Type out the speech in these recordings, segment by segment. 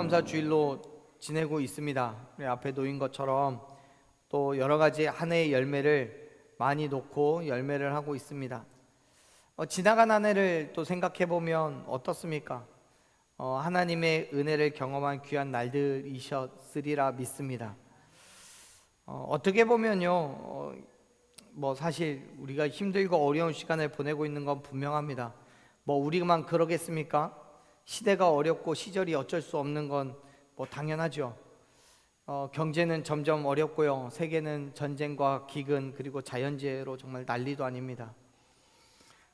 추수감사 주일로 지내고 있습니다. 우리 앞에 놓인 것처럼 또 여러 가지 한 해의 열매를 많이 놓고 열매를 하고 있습니다. 지나간 한 해를 또 생각해 보면 어떻습니까? 하나님의 은혜를 경험한 귀한 날들이셨으리라 믿습니다. 어떻게 보면요, 사실 우리가 힘들고 어려운 시간을 보내고 있는 건 분명합니다. 우리만 그러겠습니까? 시대가 어렵고 시절이 어쩔 수 없는 건 당연하죠. 경제는 점점 어렵고요. 세계는 전쟁과 기근 그리고 자연재해로 정말 난리도 아닙니다.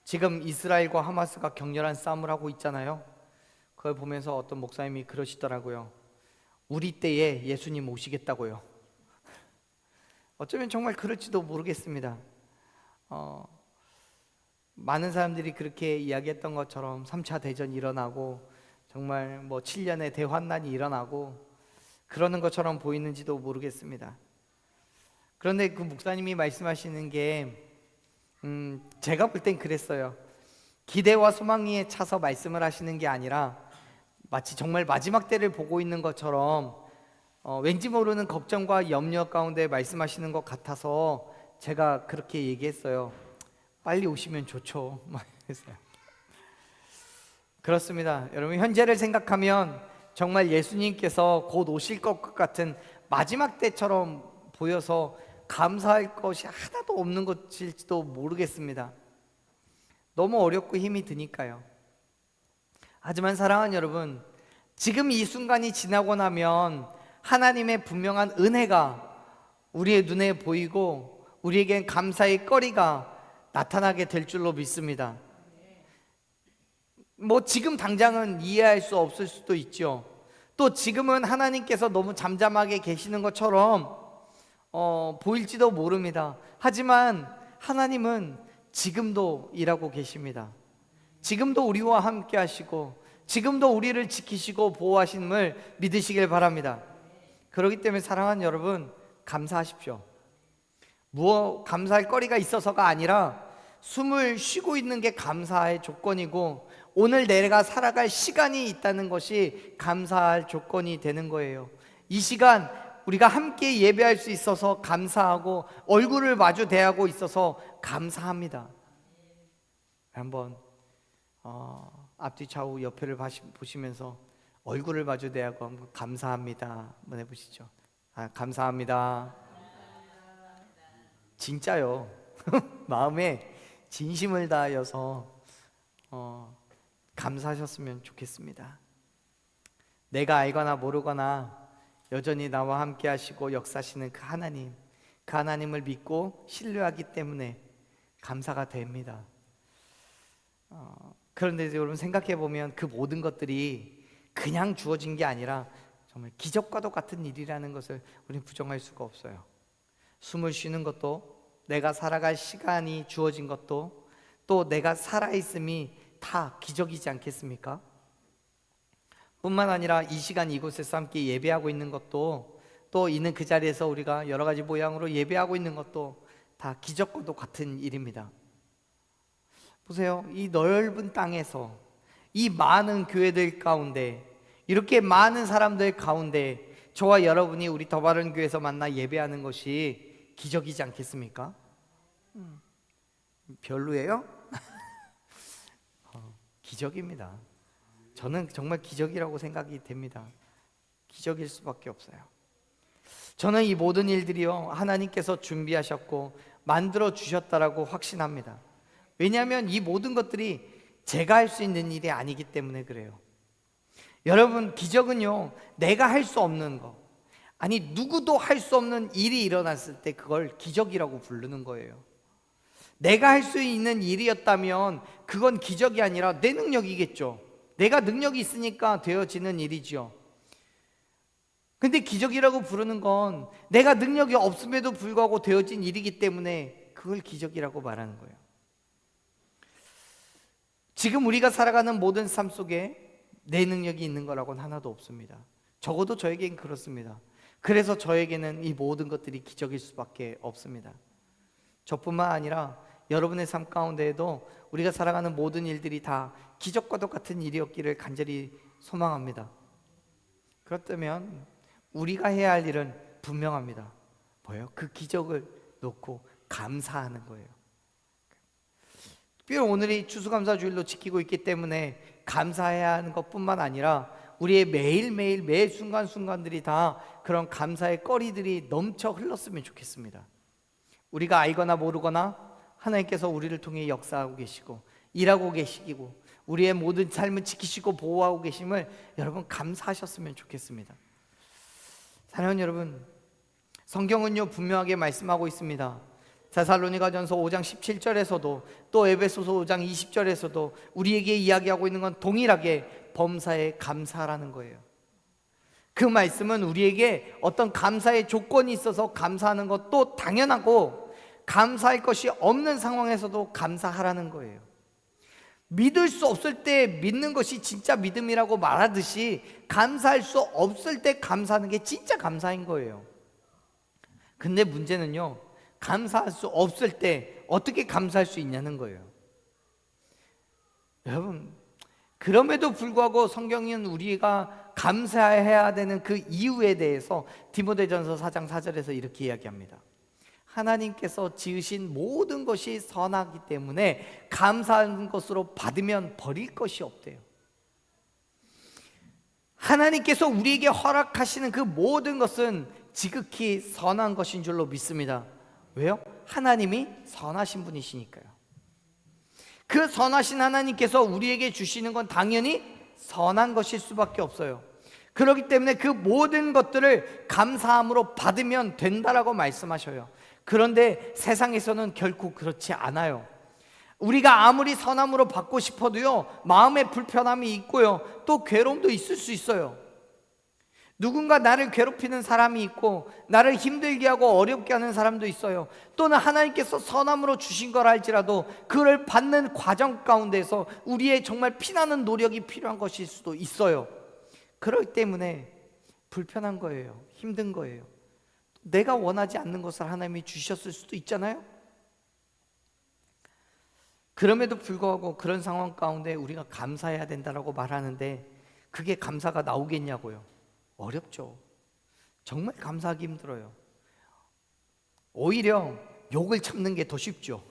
지금 이스라엘과 하마스가 격렬한 싸움을 하고 있잖아요. 그걸 보면서 어떤 목사님이 그러시더라고요. 우리 때에 예수님 오시겠다고요. 어쩌면 정말 그럴지도 모르겠습니다. 많은 사람들이 그렇게 이야기했던 것처럼 3차 대전이 일어나고 정말 7년의 대환난이 일어나고 그러는 것처럼 보이는지도 모르겠습니다. 그런데 그 목사님이 말씀하시는 게 제가 볼 땐 그랬어요. 기대와 소망에 차서 말씀을 하시는 게 아니라 마치 정말 마지막 때를 보고 있는 것처럼 왠지 모르는 걱정과 염려 가운데 말씀하시는 것 같아서 제가 그렇게 얘기했어요. 빨리 오시면 좋죠. 했어요. 그렇습니다. 여러분, 현재를 생각하면 정말 예수님께서 곧 오실 것 같은 마지막 때처럼 보여서 감사할 것이 하나도 없는 것일지도 모르겠습니다. 너무 어렵고 힘이 드니까요. 하지만 사랑하는 여러분, 지금 이 순간이 지나고 나면 하나님의 분명한 은혜가 우리의 눈에 보이고 우리에겐 감사의 거리가 나타나게 될 줄로 믿습니다. 지금 당장은 이해할 수 없을 수도 있죠. 또 지금은 하나님께서 너무 잠잠하게 계시는 것처럼 보일지도 모릅니다. 하지만 하나님은 지금도 일하고 계십니다. 지금도 우리와 함께 하시고 지금도 우리를 지키시고 보호하심을 믿으시길 바랍니다. 그렇기 때문에 사랑하는 여러분, 감사하십시오. 감사할 거리가 있어서가 아니라 숨을 쉬고 있는 게 감사의 조건이고 오늘 내가 살아갈 시간이 있다는 것이 감사할 조건이 되는 거예요. 이 시간 우리가 함께 예배할 수 있어서 감사하고 얼굴을 마주 대하고 있어서 감사합니다. 한번 앞뒤 좌우 옆에를 보시면서 얼굴을 마주 대하고 한번 감사합니다 한번 해보시죠. 감사합니다. 진짜요. 마음에 진심을 다하여서 감사하셨으면 좋겠습니다. 내가 알거나 모르거나 여전히 나와 함께 하시고 역사하시는 그 하나님을 믿고 신뢰하기 때문에 감사가 됩니다. 그런데 여러분, 생각해 보면 그 모든 것들이 그냥 주어진 게 아니라 정말 기적과도 같은 일이라는 것을 우리는 부정할 수가 없어요. 숨을 쉬는 것도, 내가 살아갈 시간이 주어진 것도, 또 내가 살아있음이 다 기적이지 않겠습니까? 뿐만 아니라 이 시간 이곳에서 함께 예배하고 있는 것도, 또 있는 그 자리에서 우리가 여러 가지 모양으로 예배하고 있는 것도 다 기적과도 같은 일입니다. 보세요. 이 넓은 땅에서 이 많은 교회들 가운데, 이렇게 많은 사람들 가운데 저와 여러분이 우리 더 바른 교회에서 만나 예배하는 것이 기적이지 않겠습니까? 별로예요? 기적입니다. 저는 정말 기적이라고 생각이 됩니다. 기적일 수밖에 없어요. 저는 이 모든 일들이요, 하나님께서 준비하셨고 만들어 주셨다라고 확신합니다. 왜냐하면 이 모든 것들이 제가 할 수 있는 일이 아니기 때문에 그래요. 여러분, 기적은요, 내가 할 수 없는 거, 아니 누구도 할 수 없는 일이 일어났을 때 그걸 기적이라고 부르는 거예요. 내가 할 수 있는 일이었다면 그건 기적이 아니라 내 능력이겠죠. 내가 능력이 있으니까 되어지는 일이죠. 근데 기적이라고 부르는 건 내가 능력이 없음에도 불구하고 되어진 일이기 때문에 그걸 기적이라고 말하는 거예요. 지금 우리가 살아가는 모든 삶 속에 내 능력이 있는 거라고는 하나도 없습니다. 적어도 저에겐 그렇습니다. 그래서 저에게는 이 모든 것들이 기적일 수밖에 없습니다. 저뿐만 아니라 여러분의 삶 가운데에도 우리가 살아가는 모든 일들이 다 기적과 똑같은 일이었기를 간절히 소망합니다. 그렇다면 우리가 해야 할 일은 분명합니다. 뭐예요? 그 기적을 놓고 감사하는 거예요. 특별히 오늘이 추수감사주일로 지키고 있기 때문에 감사해야 하는 것뿐만 아니라 우리의 매일매일 매 순간순간들이 다 그런 감사의 거리들이 넘쳐 흘렀으면 좋겠습니다. 우리가 알거나 모르거나 하나님께서 우리를 통해 역사하고 계시고 일하고 계시고 우리의 모든 삶을 지키시고 보호하고 계심을 여러분 감사하셨으면 좋겠습니다. 사랑하는 여러분, 성경은요 분명하게 말씀하고 있습니다. 데살로니가전서 5장 17절에서도 또 에베소서 5장 20절에서도 우리에게 이야기하고 있는 건 동일하게 범사에 감사하라는 거예요. 그 말씀은 우리에게 어떤 감사의 조건이 있어서 감사하는 것도 당연하고 감사할 것이 없는 상황에서도 감사하라는 거예요. 믿을 수 없을 때 믿는 것이 진짜 믿음이라고 말하듯이 감사할 수 없을 때 감사하는 게 진짜 감사인 거예요. 근데 문제는요, 감사할 수 없을 때 어떻게 감사할 수 있냐는 거예요. 여러분, 그럼에도 불구하고 성경은 우리가 감사해야 되는 그 이유에 대해서 디모데전서 4장 4절에서 이렇게 이야기합니다. 하나님께서 지으신 모든 것이 선하기 때문에 감사하는 것으로 받으면 버릴 것이 없대요. 하나님께서 우리에게 허락하시는 그 모든 것은 지극히 선한 것인 줄로 믿습니다. 왜요? 하나님이 선하신 분이시니까요. 그 선하신 하나님께서 우리에게 주시는 건 당연히 선한 것일 수밖에 없어요. 그렇기 때문에 그 모든 것들을 감사함으로 받으면 된다라고 말씀하셔요. 그런데 세상에서는 결코 그렇지 않아요. 우리가 아무리 선함으로 받고 싶어도요, 마음에 불편함이 있고요, 또 괴로움도 있을 수 있어요. 누군가 나를 괴롭히는 사람이 있고 나를 힘들게 하고 어렵게 하는 사람도 있어요. 또는 하나님께서 선함으로 주신 걸 알지라도 그걸 받는 과정 가운데서 우리의 정말 피나는 노력이 필요한 것일 수도 있어요. 그렇기 때문에 불편한 거예요. 힘든 거예요. 내가 원하지 않는 것을 하나님이 주셨을 수도 있잖아요. 그럼에도 불구하고 그런 상황 가운데 우리가 감사해야 된다라고 말하는데 그게 감사가 나오겠냐고요. 어렵죠. 정말 감사하기 힘들어요. 오히려 욕을 참는 게 더 쉽죠.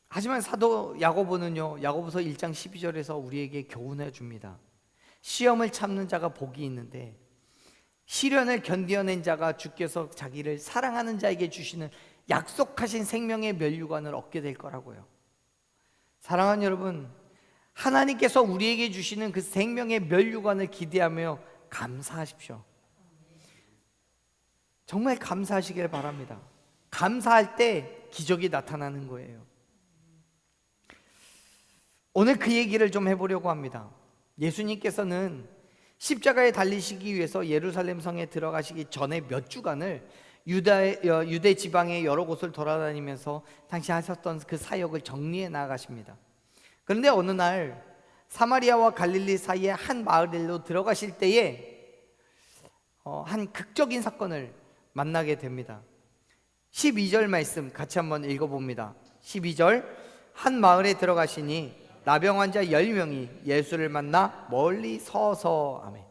하지만 사도 야고보는요, 야고보서 1장 12절에서 우리에게 교훈해 줍니다. 시험을 참는 자가 복이 있는데 시련을 견뎌낸 자가 주께서 자기를 사랑하는 자에게 주시는 약속하신 생명의 면류관을 얻게 될 거라고요. 사랑하는 여러분, 하나님께서 우리에게 주시는 그 생명의 면류관을 기대하며 감사하십시오. 정말 감사하시길 바랍니다. 감사할 때 기적이 나타나는 거예요. 오늘 그 얘기를 좀 해보려고 합니다. 예수님께서는 십자가에 달리시기 위해서 예루살렘 성에 들어가시기 전에 몇 주간을 유대 지방의 여러 곳을 돌아다니면서 당시 하셨던 그 사역을 정리해 나가십니다. 그런데 어느 날 사마리아와 갈릴리 사이에 한 마을로 들어가실 때에 한 극적인 사건을 만나게 됩니다. 12절 말씀 같이 한번 읽어봅니다. 12절, 한 마을에 들어가시니 나병 환자 10명이 예수를 만나 멀리 서서, 아멘.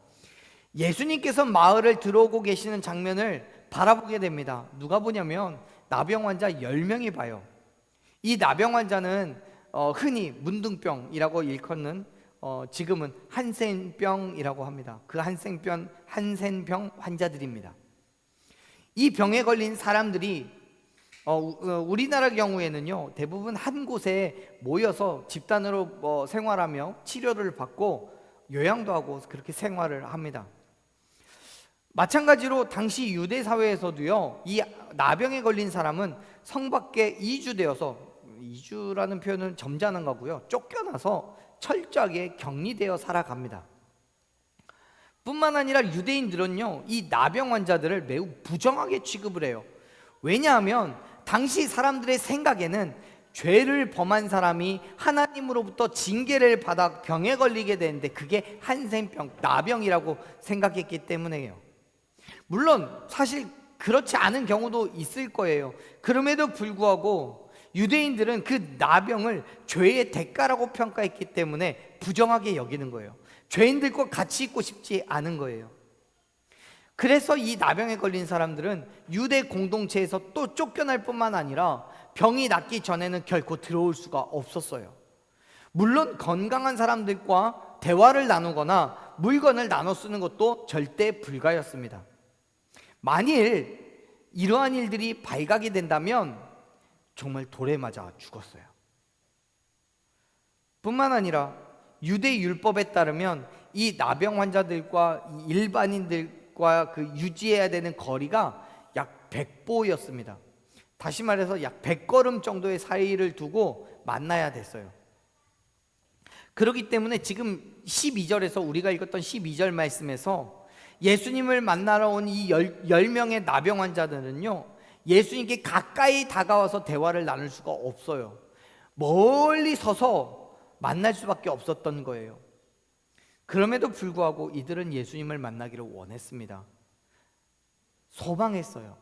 예수님께서 마을을 들어오고 계시는 장면을 바라보게 됩니다. 누가 보냐면 나병 환자 10명이 봐요. 이 나병 환자는 흔히 문둥병이라고 일컫는 지금은 한센병이라고 합니다. 그 한센병 환자들입니다. 이 병에 걸린 사람들이 우리나라 경우에는요, 대부분 한 곳에 모여서 집단으로 생활하며 치료를 받고 요양도 하고 그렇게 생활을 합니다. 마찬가지로 당시 유대 사회에서도요, 이 나병에 걸린 사람은 성 밖에 이주되어서, 이주라는 표현은 점잖은 거고요, 쫓겨나서 철저하게 격리되어 살아갑니다. 뿐만 아니라 유대인들은요, 이 나병 환자들을 매우 부정하게 취급을 해요. 왜냐하면 당시 사람들의 생각에는 죄를 범한 사람이 하나님으로부터 징계를 받아 병에 걸리게 되는데 그게 한센병, 나병이라고 생각했기 때문에요. 물론 사실 그렇지 않은 경우도 있을 거예요. 그럼에도 불구하고 유대인들은 그 나병을 죄의 대가라고 평가했기 때문에 부정하게 여기는 거예요. 죄인들과 같이 있고 싶지 않은 거예요. 그래서 이 나병에 걸린 사람들은 유대 공동체에서 또 쫓겨날 뿐만 아니라 병이 낫기 전에는 결코 들어올 수가 없었어요. 물론 건강한 사람들과 대화를 나누거나 물건을 나눠 쓰는 것도 절대 불가였습니다. 만일 이러한 일들이 발각이 된다면 정말 돌에 맞아 죽었어요. 뿐만 아니라 유대 율법에 따르면 이 나병 환자들과 일반인들과 그 유지해야 되는 거리가 약 100보였습니다. 다시 말해서 약 100걸음 정도의 사이를 두고 만나야 됐어요. 그렇기 때문에 지금 12절에서 우리가 읽었던 12절 말씀에서 예수님을 만나러 온 이 10명의 나병 환자들은요, 예수님께 가까이 다가와서 대화를 나눌 수가 없어요. 멀리 서서 만날 수밖에 없었던 거예요. 그럼에도 불구하고 이들은 예수님을 만나기를 원했습니다. 소망했어요.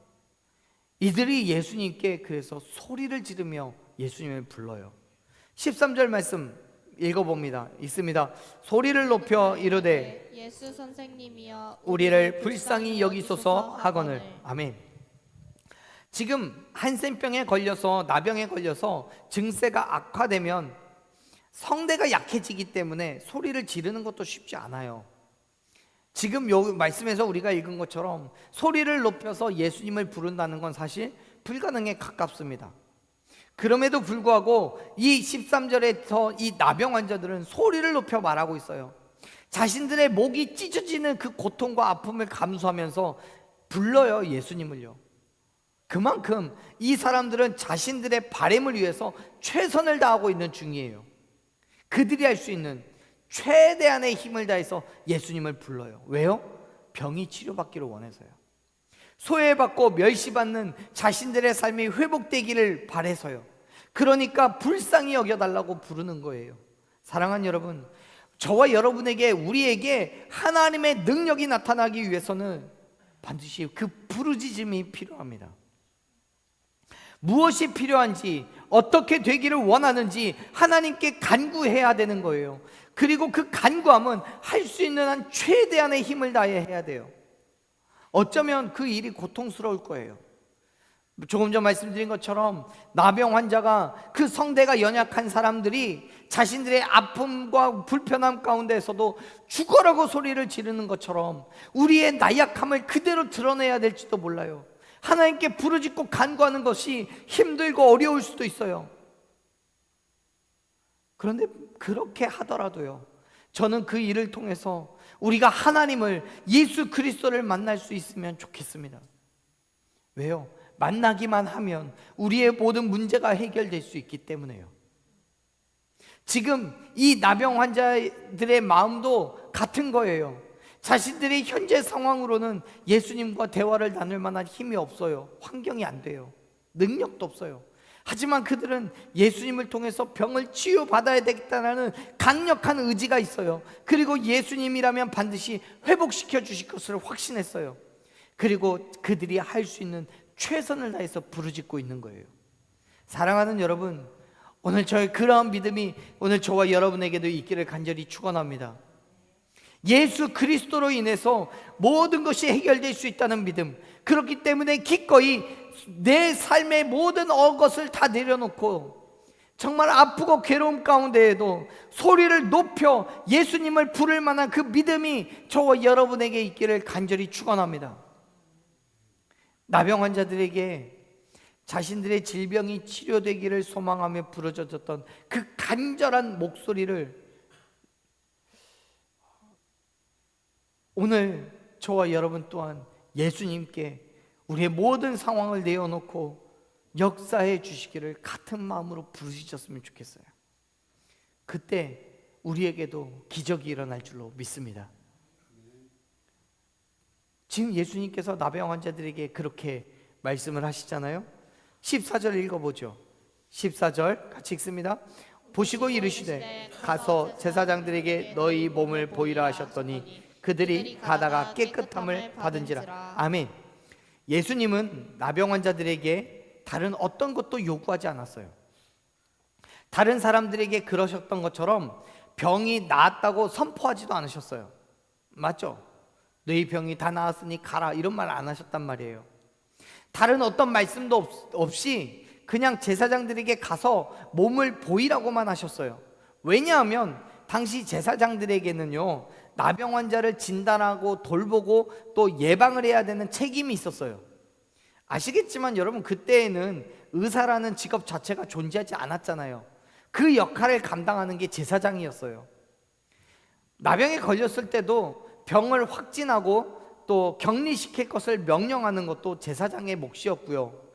이들이 예수님께 그래서 소리를 지르며 예수님을 불러요. 13절 말씀 읽어봅니다. 있습니다. 소리를 높여 이르되 예수 선생님이여 우리를 불쌍히 여기소서 하거늘. 아멘. 지금 한센병에 걸려서 나병에 걸려서 증세가 악화되면 성대가 약해지기 때문에 소리를 지르는 것도 쉽지 않아요. 지금 여기 말씀에서 우리가 읽은 것처럼 소리를 높여서 예수님을 부른다는 건 사실 불가능에 가깝습니다. 그럼에도 불구하고 이 13절에서 이 나병 환자들은 소리를 높여 말하고 있어요. 자신들의 목이 찢어지는 그 고통과 아픔을 감수하면서 불러요, 예수님을요. 그만큼 이 사람들은 자신들의 바램을 위해서 최선을 다하고 있는 중이에요. 그들이 할 수 있는 최대한의 힘을 다해서 예수님을 불러요. 왜요? 병이 치료받기를 원해서요. 소외받고 멸시받는 자신들의 삶이 회복되기를 바래서요. 그러니까 불쌍히 여겨달라고 부르는 거예요. 사랑하는 여러분, 저와 여러분에게, 우리에게 하나님의 능력이 나타나기 위해서는 반드시 그 부르짖음이 필요합니다. 무엇이 필요한지, 어떻게 되기를 원하는지 하나님께 간구해야 되는 거예요. 그리고 그 간구함은 할 수 있는 한 최대한의 힘을 다해 해야 돼요. 어쩌면 그 일이 고통스러울 거예요. 조금 전 말씀드린 것처럼 나병 환자가, 그 성대가 연약한 사람들이 자신들의 아픔과 불편함 가운데서도 죽어라고 소리를 지르는 것처럼 우리의 나약함을 그대로 드러내야 될지도 몰라요. 하나님께 부르짖고 간구하는 것이 힘들고 어려울 수도 있어요. 그런데 그렇게 하더라도요, 저는 그 일을 통해서 우리가 하나님을, 예수 그리스도를 만날 수 있으면 좋겠습니다. 왜요? 만나기만 하면 우리의 모든 문제가 해결될 수 있기 때문에요. 지금 이 나병 환자들의 마음도 같은 거예요. 자신들의 현재 상황으로는 예수님과 대화를 나눌 만한 힘이 없어요. 환경이 안 돼요. 능력도 없어요. 하지만 그들은 예수님을 통해서 병을 치유받아야 되겠다는 강력한 의지가 있어요. 그리고 예수님이라면 반드시 회복시켜 주실 것을 확신했어요. 그리고 그들이 할 수 있는 최선을 다해서 부르짖고 있는 거예요. 사랑하는 여러분, 오늘 저의 그러한 믿음이 오늘 저와 여러분에게도 있기를 간절히 축원합니다. 예수 그리스도로 인해서 모든 것이 해결될 수 있다는 믿음, 그렇기 때문에 기꺼이 내 삶의 모든 것을 다 내려놓고 정말 아프고 괴로움 가운데에도 소리를 높여 예수님을 부를 만한 그 믿음이 저와 여러분에게 있기를 간절히 축원합니다. 나병 환자들에게 자신들의 질병이 치료되기를 소망하며 부르짖었던 그 간절한 목소리를 오늘 저와 여러분 또한 예수님께 우리의 모든 상황을 내어놓고 역사해 주시기를 같은 마음으로 부르짖었으면 좋겠어요. 그때 우리에게도 기적이 일어날 줄로 믿습니다. 지금 예수님께서 나병 환자들에게 그렇게 말씀을 하시잖아요. 14절 읽어보죠. 14절 같이 읽습니다. 보시고 이르시되 가서 제사장들에게 너희 몸을 보이라 하셨더니 그들이 가다가 깨끗함을 받은지라. 아멘. 예수님은 나병 환자들에게 다른 어떤 것도 요구하지 않았어요. 다른 사람들에게 그러셨던 것처럼 병이 나았다고 선포하지도 않으셨어요. 맞죠? 너희 병이 다 나았으니 가라, 이런 말 안 하셨단 말이에요. 다른 어떤 말씀도 없이 그냥 제사장들에게 가서 몸을 보이라고만 하셨어요. 왜냐하면 당시 제사장들에게는요, 나병 환자를 진단하고 돌보고 또 예방을 해야 되는 책임이 있었어요. 아시겠지만 여러분, 그때에는 의사라는 직업 자체가 존재하지 않았잖아요. 그 역할을 감당하는 게 제사장이었어요. 나병에 걸렸을 때도 병을 확진하고 또 격리시킬 것을 명령하는 것도 제사장의 몫이었고요.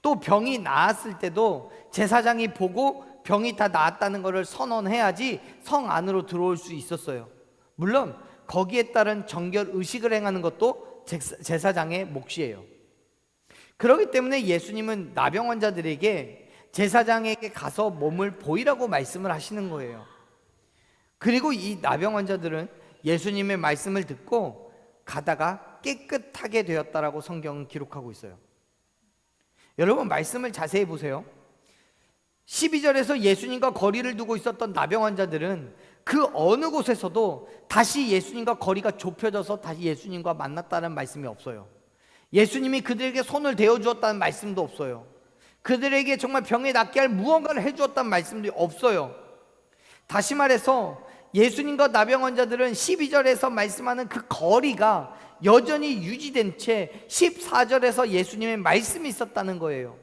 또 병이 나았을 때도 제사장이 보고 병이 다 나았다는 것을 선언해야지 성 안으로 들어올 수 있었어요. 물론 거기에 따른 정결 의식을 행하는 것도 제사장의 몫이에요. 그렇기 때문에 예수님은 나병 환자들에게 제사장에게 가서 몸을 보이라고 말씀을 하시는 거예요. 그리고 이 나병 환자들은 예수님의 말씀을 듣고 가다가 깨끗하게 되었다라고 성경은 기록하고 있어요. 여러분, 말씀을 자세히 보세요. 12절에서 예수님과 거리를 두고 있었던 나병 환자들은 그 어느 곳에서도 다시 예수님과 거리가 좁혀져서 다시 예수님과 만났다는 말씀이 없어요. 예수님이 그들에게 손을 대어주었다는 말씀도 없어요. 그들에게 정말 병에 낫게 할 무언가를 해주었다는 말씀도 없어요. 다시 말해서 예수님과 나병 환자들은 12절에서 말씀하는 그 거리가 여전히 유지된 채 14절에서 예수님의 말씀이 있었다는 거예요.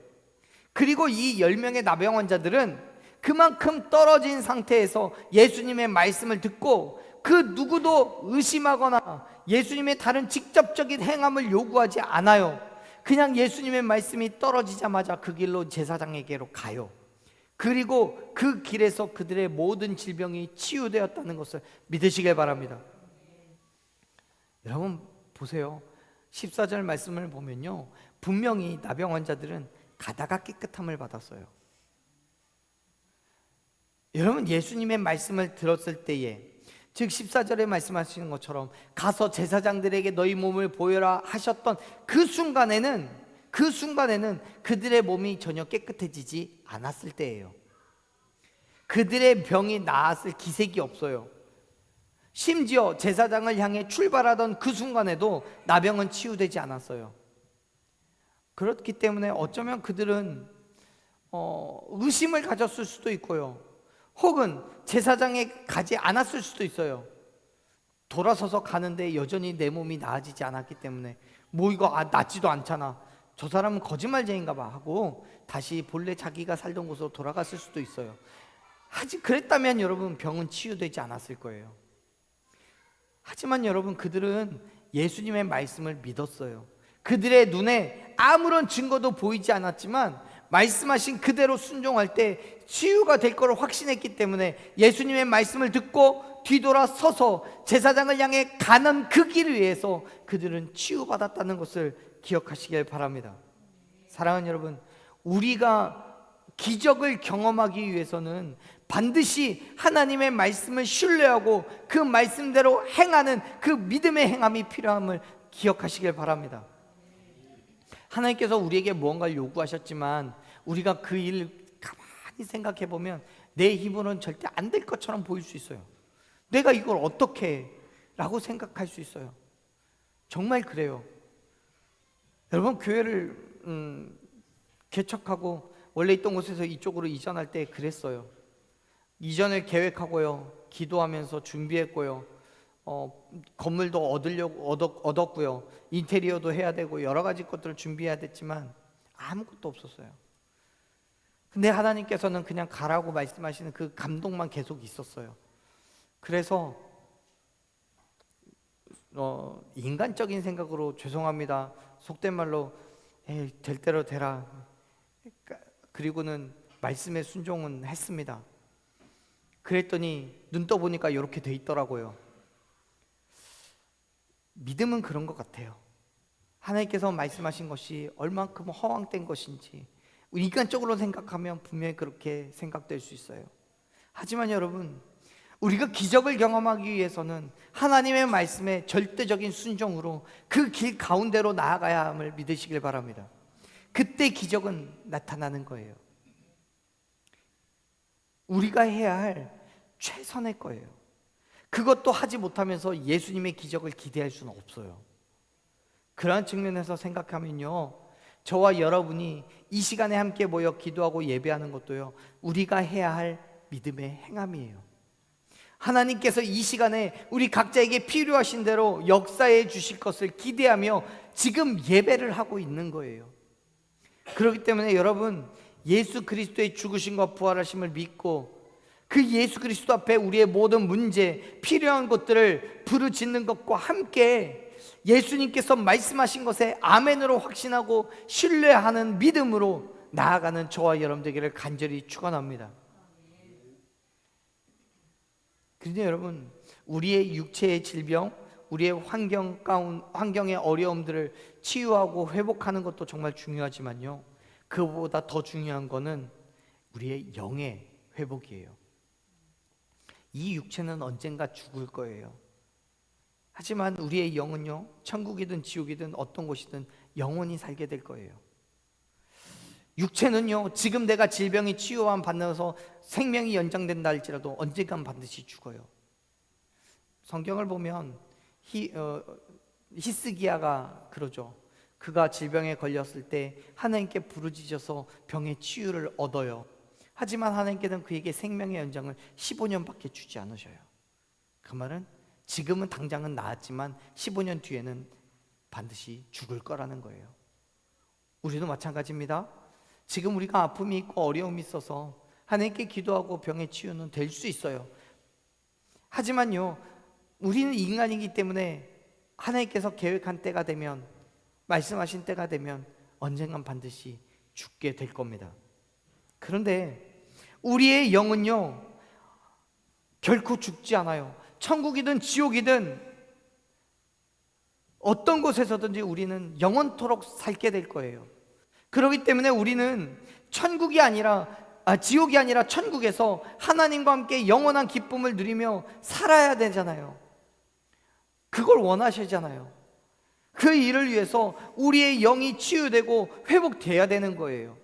그리고 이 10명의 나병 환자들은 그만큼 떨어진 상태에서 예수님의 말씀을 듣고 그 누구도 의심하거나 예수님의 다른 직접적인 행함을 요구하지 않아요. 그냥 예수님의 말씀이 떨어지자마자 그 길로 제사장에게로 가요. 그리고 그 길에서 그들의 모든 질병이 치유되었다는 것을 믿으시길 바랍니다. 여러분 보세요. 14절 말씀을 보면요, 분명히 나병 환자들은 가다가 깨끗함을 받았어요. 여러분, 예수님의 말씀을 들었을 때에, 즉 14절에 말씀하시는 것처럼 가서 제사장들에게 너희 몸을 보여라 하셨던 그 순간에는 그들의 몸이 전혀 깨끗해지지 않았을 때예요. 그들의 병이 나았을 기색이 없어요. 심지어 제사장을 향해 출발하던 그 순간에도 나병은 치유되지 않았어요. 그렇기 때문에 어쩌면 그들은 의심을 가졌을 수도 있고요, 혹은 제사장에 가지 않았을 수도 있어요. 돌아서서 가는데 여전히 내 몸이 나아지지 않았기 때문에 뭐 이거 낫지도 않잖아, 저 사람은 거짓말쟁인가 봐 하고 다시 본래 자기가 살던 곳으로 돌아갔을 수도 있어요. 그랬다면 여러분, 병은 치유되지 않았을 거예요. 하지만 여러분, 그들은 예수님의 말씀을 믿었어요. 그들의 눈에 아무런 증거도 보이지 않았지만 말씀하신 그대로 순종할 때 치유가 될 것을 확신했기 때문에 예수님의 말씀을 듣고 뒤돌아서서 제사장을 향해 가는 그 길 위에서 그들은 치유받았다는 것을 기억하시길 바랍니다. 사랑하는 여러분, 우리가 기적을 경험하기 위해서는 반드시 하나님의 말씀을 신뢰하고 그 말씀대로 행하는 그 믿음의 행함이 필요함을 기억하시길 바랍니다. 하나님께서 우리에게 무언가를 요구하셨지만 우리가 그 일을 가만히 생각해 보면 내 힘으로는 절대 안 될 것처럼 보일 수 있어요. 내가 이걸 어떻게 해? 라고 생각할 수 있어요. 정말 그래요. 여러분, 교회를 개척하고 원래 있던 곳에서 이쪽으로 이전할 때 그랬어요. 이전을 계획하고요, 기도하면서 준비했고요, 건물도 얻었고요, 인테리어도 해야 되고 여러 가지 것들을 준비해야 됐지만 아무것도 없었어요. 근데 하나님께서는 그냥 가라고 말씀하시는 그 감동만 계속 있었어요. 그래서 인간적인 생각으로 죄송합니다, 속된 말로 될 대로 되라, 그리고는 말씀에 순종은 했습니다. 그랬더니 눈 떠보니까 이렇게 돼 있더라고요. 믿음은 그런 것 같아요. 하나님께서 말씀하신 것이 얼만큼 허황된 것인지 인간적으로 생각하면 분명히 그렇게 생각될 수 있어요. 하지만 여러분, 우리가 기적을 경험하기 위해서는 하나님의 말씀에 절대적인 순종으로 그 길 가운데로 나아가야 함을 믿으시길 바랍니다. 그때 기적은 나타나는 거예요. 우리가 해야 할 최선의 거예요. 그것도 하지 못하면서 예수님의 기적을 기대할 수는 없어요. 그러한 측면에서 생각하면요, 저와 여러분이 이 시간에 함께 모여 기도하고 예배하는 것도요, 우리가 해야 할 믿음의 행함이에요. 하나님께서 이 시간에 우리 각자에게 필요하신 대로 역사해 주실 것을 기대하며 지금 예배를 하고 있는 거예요. 그렇기 때문에 여러분, 예수 그리스도의 죽으심과 부활하심을 믿고 그 예수 그리스도 앞에 우리의 모든 문제, 필요한 것들을 부르짖는 것과 함께 예수님께서 말씀하신 것에 아멘으로 확신하고 신뢰하는 믿음으로 나아가는 저와 여러분 되기를 간절히 축원합니다. 그런데 여러분, 우리의 육체의 질병, 우리의 환경의 어려움들을 치유하고 회복하는 것도 정말 중요하지만요, 그보다 더 중요한 것은 우리의 영의 회복이에요. 이 육체는 언젠가 죽을 거예요. 하지만 우리의 영은요, 천국이든 지옥이든 어떤 곳이든 영원히 살게 될 거예요. 육체는요, 지금 내가 질병이 치유함 받아서 생명이 연장된다 할지라도 언젠간 반드시 죽어요. 성경을 보면 히스기야가 그러죠. 그가 질병에 걸렸을 때 하나님께 부르짖어서 병의 치유를 얻어요. 하지만 하나님께는 그에게 생명의 연장을 15년밖에 주지 않으셔요. 그 말은 지금은 당장은 나았지만 15년 뒤에는 반드시 죽을 거라는 거예요. 우리도 마찬가지입니다. 지금 우리가 아픔이 있고 어려움이 있어서 하나님께 기도하고 병의 치유는 될 수 있어요. 하지만요, 우리는 인간이기 때문에 하나님께서 계획한 때가 되면, 말씀하신 때가 되면 언젠간 반드시 죽게 될 겁니다. 그런데 우리의 영은요, 결코 죽지 않아요. 천국이든 지옥이든 어떤 곳에서든지 우리는 영원토록 살게 될 거예요. 그렇기 때문에 우리는 지옥이 아니라 천국에서 하나님과 함께 영원한 기쁨을 누리며 살아야 되잖아요. 그걸 원하시잖아요. 그 일을 위해서 우리의 영이 치유되고 회복돼야 되는 거예요.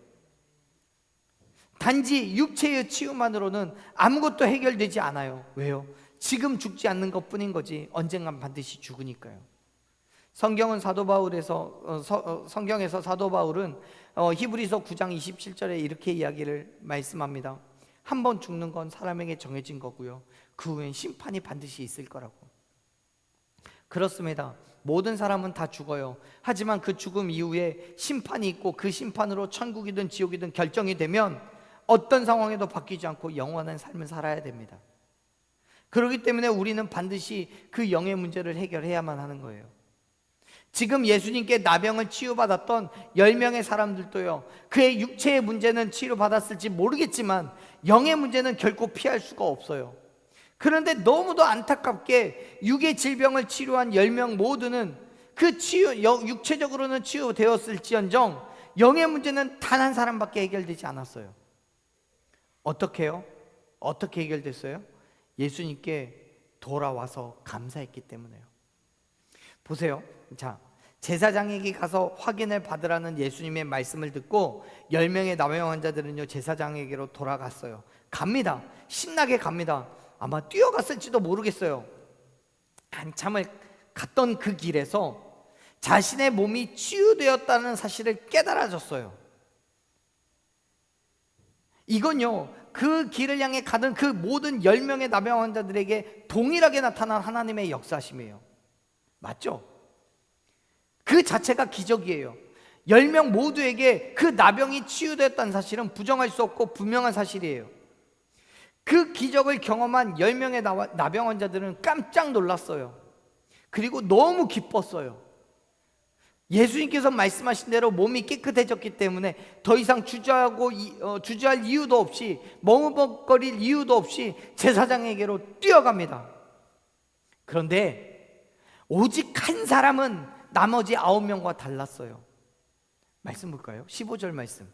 단지 육체의 치유만으로는 아무것도 해결되지 않아요. 왜요? 지금 죽지 않는 것뿐인 거지 언젠간 반드시 죽으니까요. 성경에서 사도 바울은 히브리서 9장 27절에 이렇게 이야기를 말씀합니다. 한 번 죽는 건 사람에게 정해진 거고요, 그 후엔 심판이 반드시 있을 거라고. 그렇습니다. 모든 사람은 다 죽어요. 하지만 그 죽음 이후에 심판이 있고 그 심판으로 천국이든 지옥이든 결정이 되면 어떤 상황에도 바뀌지 않고 영원한 삶을 살아야 됩니다. 그렇기 때문에 우리는 반드시 그 영의 문제를 해결해야만 하는 거예요. 지금 예수님께 나병을 치유받았던 10명의 사람들도요, 그의 육체의 문제는 치유받았을지 모르겠지만 영의 문제는 결코 피할 수가 없어요. 그런데 너무도 안타깝게 육의 질병을 치료한 10명 모두는 육체적으로는 치유되었을지언정 영의 문제는 단 한 사람밖에 해결되지 않았어요. 어떻게 해결됐어요? 예수님께 돌아와서 감사했기 때문에요. 보세요. 자, 제사장에게 가서 확인을 받으라는 예수님의 말씀을 듣고 10명의 나병 환자들은요, 제사장에게로 돌아갔어요. 갑니다. 신나게 갑니다. 아마 뛰어갔을지도 모르겠어요. 한참을 갔던 그 길에서 자신의 몸이 치유되었다는 사실을 깨달아졌어요. 이건요, 그 길을 향해 가던 그 모든 10명의 나병 환자들에게 동일하게 나타난 하나님의 역사심이에요. 맞죠? 그 자체가 기적이에요. 10명 모두에게 그 나병이 치유되었다는 사실은 부정할 수 없고 분명한 사실이에요. 그 기적을 경험한 10명의 나병 환자들은 깜짝 놀랐어요. 그리고 너무 기뻤어요. 예수님께서 말씀하신 대로 몸이 깨끗해졌기 때문에 더 이상 주저할 이유도 없이, 머뭇거릴 이유도 없이 제사장에게로 뛰어갑니다. 그런데 오직 한 사람은 나머지 9명과 달랐어요. 말씀 볼까요? 15절 말씀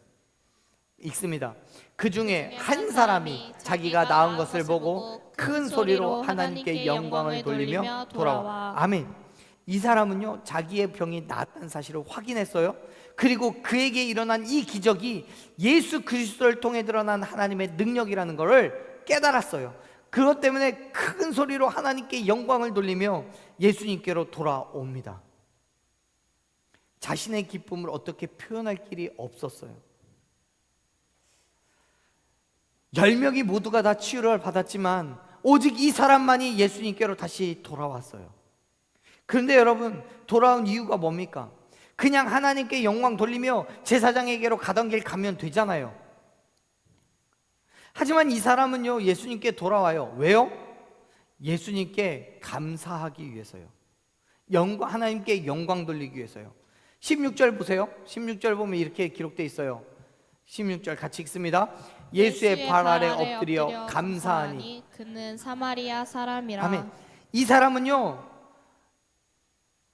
읽습니다. 그 중에 한 사람이 자기가 나은 것을 보고 큰 소리로 하나님께 영광을 돌리며 돌아와. 아멘. 이 사람은요, 자기의 병이 나았다는 사실을 확인했어요. 그리고 그에게 일어난 이 기적이 예수 그리스도를 통해 드러난 하나님의 능력이라는 것을 깨달았어요. 그것 때문에 큰 소리로 하나님께 영광을 돌리며 예수님께로 돌아옵니다. 자신의 기쁨을 어떻게 표현할 길이 없었어요. 10명이 모두가 다 치유를 받았지만 오직 이 사람만이 예수님께로 다시 돌아왔어요. 그런데 여러분, 돌아온 이유가 뭡니까? 그냥 하나님께 영광 돌리며 제사장에게로 가던 길 가면 되잖아요. 하지만 이 사람은요, 예수님께 돌아와요. 왜요? 예수님께 감사하기 위해서요. 하나님께 영광 돌리기 위해서요. 16절 보세요. 16절 보면 이렇게 기록되어 있어요. 16절 같이 읽습니다. 예수의 발 아래 엎드려 감사하니 그는 사마리아 사람이라. 아멘. 이 사람은요,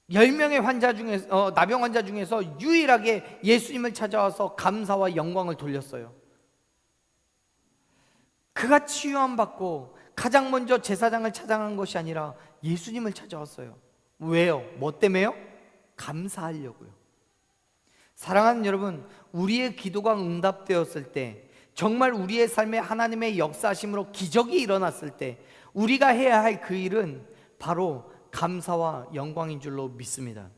10명의 환자 중에서 나병 환자 중에서 유일하게 예수님을 찾아와서 감사와 영광을 돌렸어요. 그가 치유함 받고 가장 먼저 제사장을 찾아간 것이 아니라 예수님을 찾아왔어요. 왜요? 뭐 때문에요? 감사하려고요. 사랑하는 여러분, 우리의 기도가 응답되었을 때, 정말 우리의 삶에 하나님의 역사하심으로 기적이 일어났을 때 우리가 해야 할 그 일은 바로 감사와 영광인 줄로 믿습니다.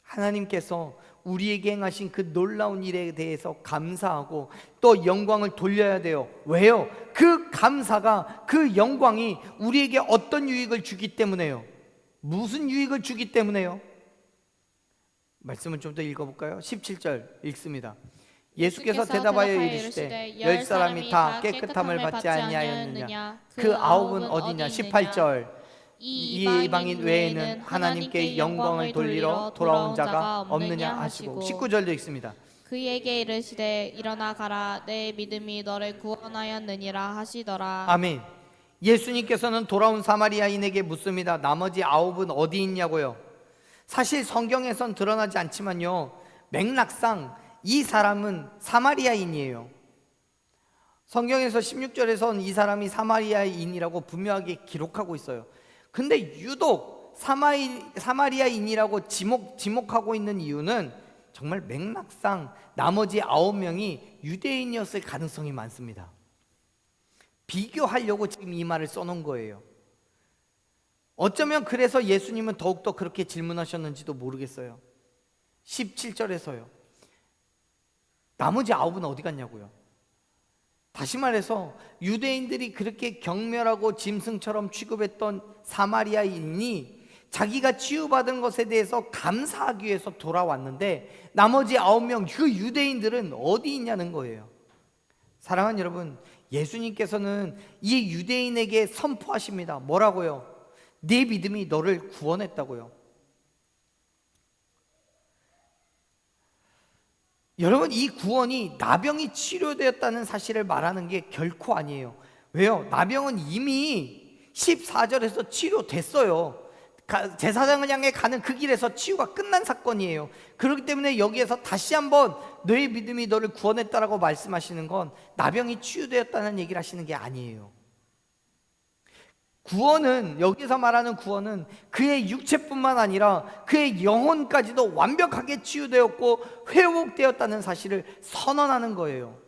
하나님께서 우리에게 행하신 그 놀라운 일에 대해서 감사하고 또 영광을 돌려야 돼요. 왜요? 그 감사가, 그 영광이 우리에게 어떤 유익을 주기 때문에요. 무슨 유익을 주기 때문에요? 말씀을 좀 더 읽어볼까요? 17절 읽습니다. 예수께서 대답하여 이르시되 10사람이 다 깨끗함을 받지 아니하였느냐? 그 9은 어디냐? 18절 이 이방인 외에는 하나님께 영광을 돌리러 돌아온 자가 없느냐 하시고 19절도 읽습니다. 그에게 이르시되 일어나 가라 내 믿음이 너를 구원하였느니라 하시더라. 아멘. 예수님께서는 돌아온 사마리아인에게 묻습니다. 나머지 9은 어디 있냐고요? 사실 성경에선 드러나지 않지만요, 맥락상 이 사람은 사마리아인이에요. 성경에서 16절에선 이 사람이 사마리아인이라고 분명하게 기록하고 있어요. 근데 유독 사마리아인이라고 지목하고 있는 이유는 정말 맥락상 나머지 9명이 유대인이었을 가능성이 많습니다. 비교하려고 지금 이 말을 써놓은 거예요. 어쩌면 그래서 예수님은 더욱더 그렇게 질문하셨는지도 모르겠어요. 17절에서요. 나머지 9은 어디 갔냐고요? 다시 말해서 유대인들이 그렇게 경멸하고 짐승처럼 취급했던 사마리아인이 자기가 치유받은 것에 대해서 감사하기 위해서 돌아왔는데 나머지 9명 그 유대인들은 어디 있냐는 거예요. 사랑하는 여러분, 예수님께서는 이 유대인에게 선포하십니다. 뭐라고요? 네 믿음이 너를 구원했다고요. 여러분, 이 구원이 나병이 치료되었다는 사실을 말하는 게 결코 아니에요. 왜요? 나병은 이미 14절에서 치료됐어요. 제사장을 향해 가는 그 길에서 치유가 끝난 사건이에요. 그렇기 때문에 여기에서 다시 한번 너의 믿음이 너를 구원했다라고 말씀하시는 건 나병이 치유되었다는 얘기를 하시는 게 아니에요. 구원은, 여기서 말하는 구원은 그의 육체뿐만 아니라 그의 영혼까지도 완벽하게 치유되었고 회복되었다는 사실을 선언하는 거예요.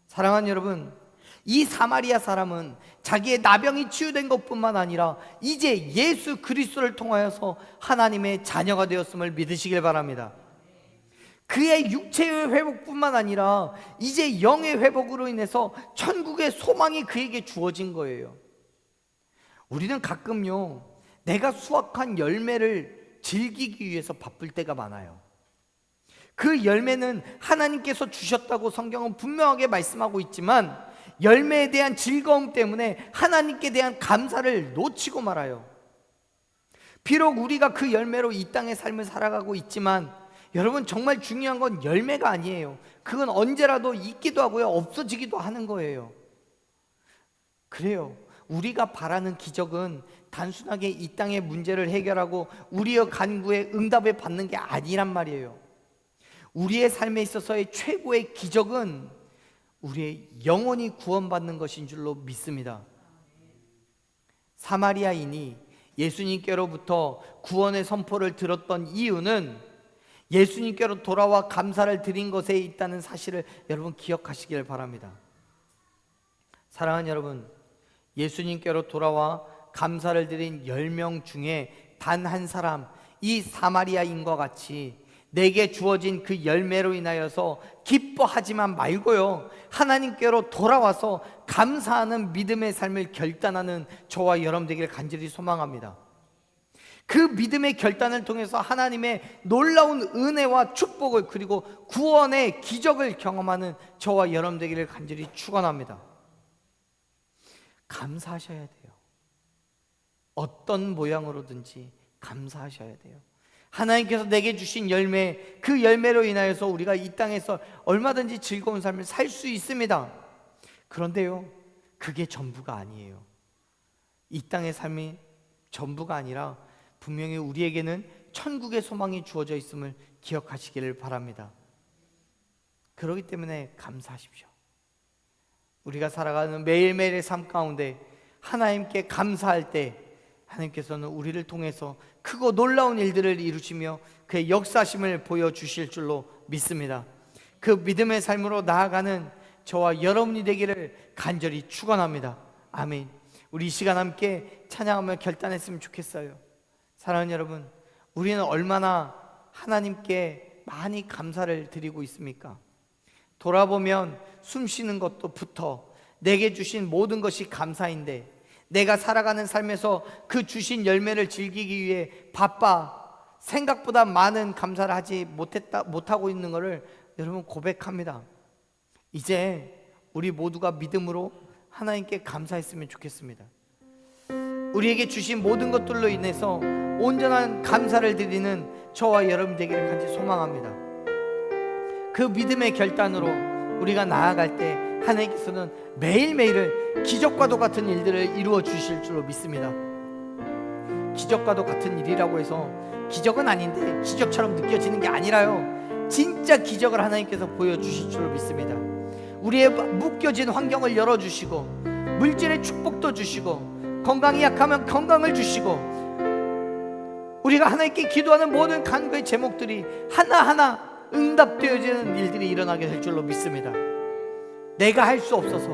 사랑하는 여러분, 이 사마리아 사람은 자기의 나병이 치유된 것뿐만 아니라 이제 예수 그리스도를 통하여서 하나님의 자녀가 되었음을 믿으시길 바랍니다. 그의 육체의 회복뿐만 아니라 이제 영의 회복으로 인해서 천국의 소망이 그에게 주어진 거예요. 우리는 가끔요, 내가 수확한 열매를 즐기기 위해서 바쁠 때가 많아요. 그 열매는 하나님께서 주셨다고 성경은 분명하게 말씀하고 있지만 열매에 대한 즐거움 때문에 하나님께 대한 감사를 놓치고 말아요. 비록 우리가 그 열매로 이 땅의 삶을 살아가고 있지만 여러분, 정말 중요한 건 열매가 아니에요. 그건 언제라도 있기도 하고요, 없어지기도 하는 거예요. 그래요. 우리가 바라는 기적은 단순하게 이 땅의 문제를 해결하고 우리의 간구에 응답을 받는 게 아니란 말이에요. 우리의 삶에 있어서의 최고의 기적은 우리의 영혼이 구원받는 것인 줄로 믿습니다. 사마리아인이 예수님께로부터 구원의 선포를 들었던 이유는 예수님께로 돌아와 감사를 드린 것에 있다는 사실을 여러분 기억하시길 바랍니다. 사랑하는 여러분, 예수님께로 돌아와 감사를 드린 10명 중에 단 한 사람, 이 사마리아인과 같이 내게 주어진 그 열매로 인하여서 기뻐하지만 말고요, 하나님께로 돌아와서 감사하는 믿음의 삶을 결단하는 저와 여러분 되기를 간절히 소망합니다. 그 믿음의 결단을 통해서 하나님의 놀라운 은혜와 축복을, 그리고 구원의 기적을 경험하는 저와 여러분 되기를 간절히 축원합니다. 감사하셔야 돼요. 어떤 모양으로든지 감사하셔야 돼요. 하나님께서 내게 주신 열매, 그 열매로 인하여서 우리가 이 땅에서 얼마든지 즐거운 삶을 살 수 있습니다. 그런데요, 그게 전부가 아니에요. 이 땅의 삶이 전부가 아니라 분명히 우리에게는 천국의 소망이 주어져 있음을 기억하시기를 바랍니다. 그렇기 때문에 감사하십시오. 우리가 살아가는 매일매일의 삶 가운데 하나님께 감사할 때 하나님께서는 우리를 통해서 크고 놀라운 일들을 이루시며 그의 역사심을 보여주실 줄로 믿습니다. 그 믿음의 삶으로 나아가는 저와 여러분이 되기를 간절히 축원합니다. 아멘. 우리 이 시간 함께 찬양하며 결단했으면 좋겠어요. 사랑하는 여러분, 우리는 얼마나 하나님께 많이 감사를 드리고 있습니까? 돌아보면 숨 쉬는 것도부터 내게 주신 모든 것이 감사인데, 내가 살아가는 삶에서 그 주신 열매를 즐기기 위해 바빠 생각보다 많은 감사를 하지 못하고 있는 것을 여러분 고백합니다. 이제 우리 모두가 믿음으로 하나님께 감사했으면 좋겠습니다. 우리에게 주신 모든 것들로 인해서 온전한 감사를 드리는 저와 여러분 되기를 간절히 소망합니다. 그 믿음의 결단으로 우리가 나아갈 때 하나님께서는 매일매일을 기적과도 같은 일들을 이루어 주실 줄로 믿습니다. 기적과도 같은 일이라고 해서 기적은 아닌데 기적처럼 느껴지는 게 아니라요, 진짜 기적을 하나님께서 보여주실 줄로 믿습니다. 우리의 묶여진 환경을 열어주시고, 물질의 축복도 주시고, 건강이 약하면 건강을 주시고, 우리가 하나님께 기도하는 모든 간구의 제목들이 하나하나 응답되어지는 일들이 일어나게 될 줄로 믿습니다. 내가 할 수 없어서,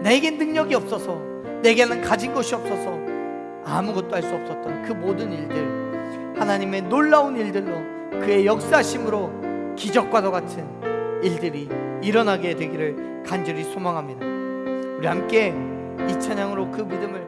내겐 능력이 없어서, 내게는 가진 것이 없어서 아무것도 할 수 없었던 그 모든 일들, 하나님의 놀라운 일들로 그의 역사심으로 기적과도 같은 일들이 일어나게 되기를 간절히 소망합니다. 우리 함께 이 찬양으로 그 믿음을